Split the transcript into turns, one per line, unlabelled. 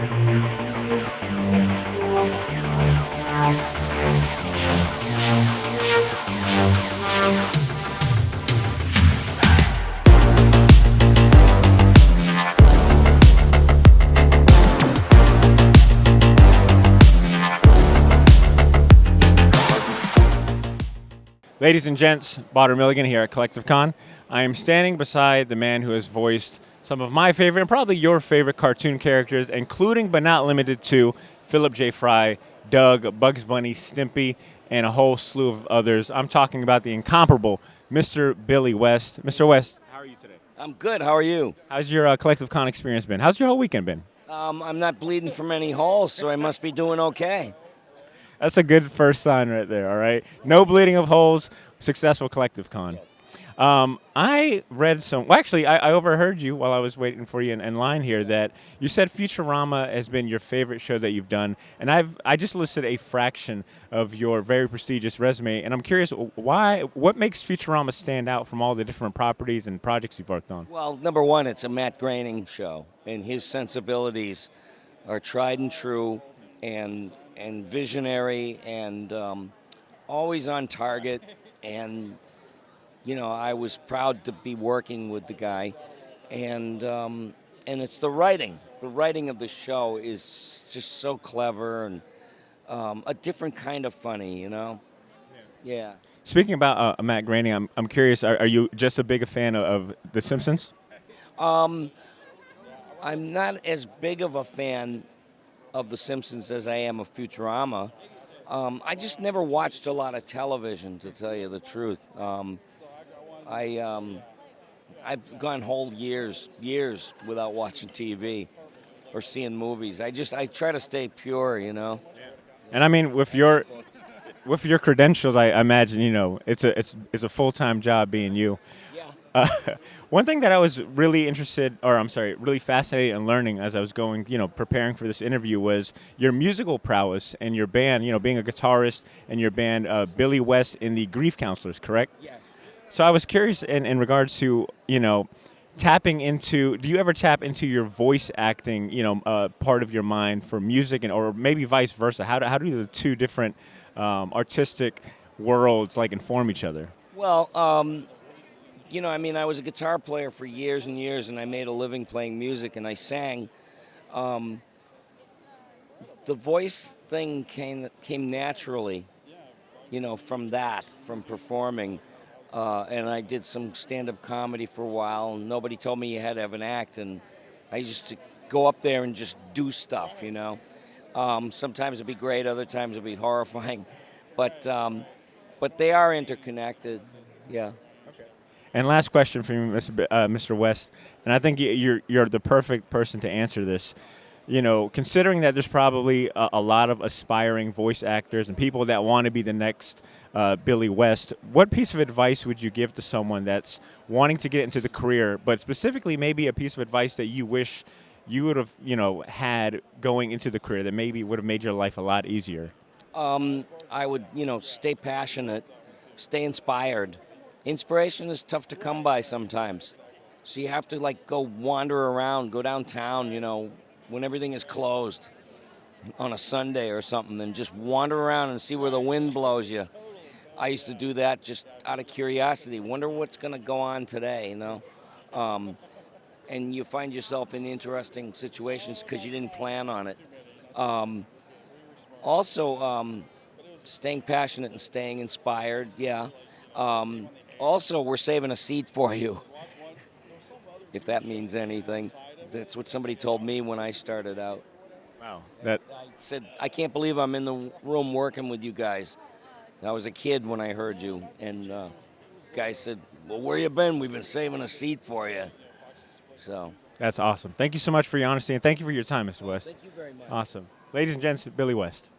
Ladies and gents, Botter Milligan here at Collective Con. I am standing beside the man who has voiced some of my favorite and probably your favorite cartoon characters, including but not limited to Philip J. Fry, Doug, Bugs Bunny, Stimpy, and a whole slew of others. I'm talking about the incomparable Mr. Billy West. Mr. West, how are you today?
I'm good. How are you?
How's your Collective Con experience been? How's your whole weekend been?
I'm not bleeding from any holes, so I must be doing okay.
That's a good first sign right there, all right? No bleeding of holes, successful Collective Con. I read actually, I overheard you while I was waiting for you in line here that you said Futurama has been your favorite show that you've done, and I just listed a fraction of your very prestigious resume, and I'm curious, what makes Futurama stand out from all the different properties and projects you've worked on?
Well, number one, it's a Matt Groening show, and his sensibilities are tried and true and visionary and always on target. And, you know, I was proud to be working with the guy. And it's the writing. The writing of the show is just so clever and a different kind of funny, you know? Yeah.
Speaking about Matt Groening, I'm curious, are you just a big fan of The Simpsons?
I'm not as big of a fan of The Simpsons as I am of Futurama. I just never watched a lot of television, to tell you the truth. I've gone whole years without watching TV or seeing movies. I try to stay pure, you know.
And I mean, with your credentials, I imagine it's a full-time job being you. One thing that I was really really fascinated in learning as I was going, preparing for this interview was your musical prowess and your band, being a guitarist and your band, Billy West in the Grief Counselors, correct?
Yes.
So I was curious in regards to, tapping into, do you ever tap into your voice acting, part of your mind for music or maybe vice versa? How do the two different artistic worlds inform each other?
Well, I was a guitar player for years and years, and I made a living playing music, and I sang. The voice thing came naturally, from performing. And I did some stand-up comedy for a while, and nobody told me you had to have an act, and I used to go up there and just do stuff, Sometimes it'd be great, other times it'd be horrifying, but they are interconnected, yeah.
And last question for you, Mr. West, and I think you're the perfect person to answer this. Considering that there's probably a lot of aspiring voice actors and people that want to be the next Billy West, what piece of advice would you give to someone that's wanting to get into the career, but specifically maybe a piece of advice that you wish you would have, had going into the career that maybe would have made your life a lot easier?
I would, stay passionate, stay inspired. Inspiration is tough to come by sometimes. So you have to go wander around, go downtown, when everything is closed on a Sunday or something, and just wander around and see where the wind blows you. I used to do that just out of curiosity. Wonder what's going to go on today, and you find yourself in interesting situations because you didn't plan on it. Also, staying passionate and staying inspired, yeah. Also, we're saving a seat for you, if that means anything. That's what somebody told me when I started out.
Wow.
I said, I can't believe I'm in the room working with you guys. I was a kid when I heard you, and the guy said, well, where you been? We've been saving a seat for you. So
That's awesome. Thank you so much for your honesty, and thank you for your time, Mr. West.
Thank you very much.
Awesome. Ladies and gents, Billy West.